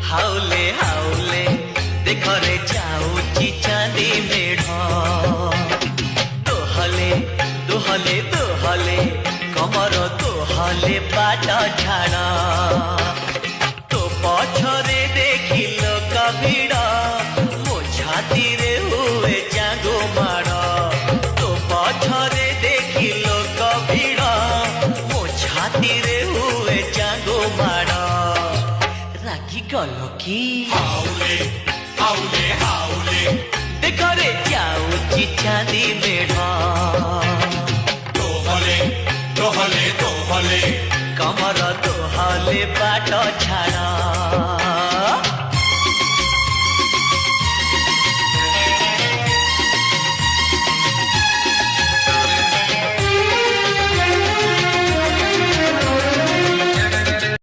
ହାଉଲେ ହାଉଲେ ଦେଖରେ ଯାଉଛି ଚାନ୍ଦି ମେଢ ଦୋହଲେ ଦୋହଲେ ଦୋହଲେ କମର ଦୋହଲେ ବାଟ ଛାଡ଼ ତୋ ପଛରେ ଦେଖିଲ କଭିଡ଼ ମୋ ଛାତିରେ ହୁଏ ଜାଗୋ ମାଡ଼ ତୋ ପଛରେ ଦେଖିଲ କଭିଡ଼ ମୋ ଛାତିରେ ହୁଏ ଜାଗୋ ମାଡ଼ রাগি গল কি হাউলে হাউলে হাউলে দেখরে যাଉଛି চাঁদি মেঢ দোহলে দোহলে দোহলে কমর দোহলে বাট ছাড়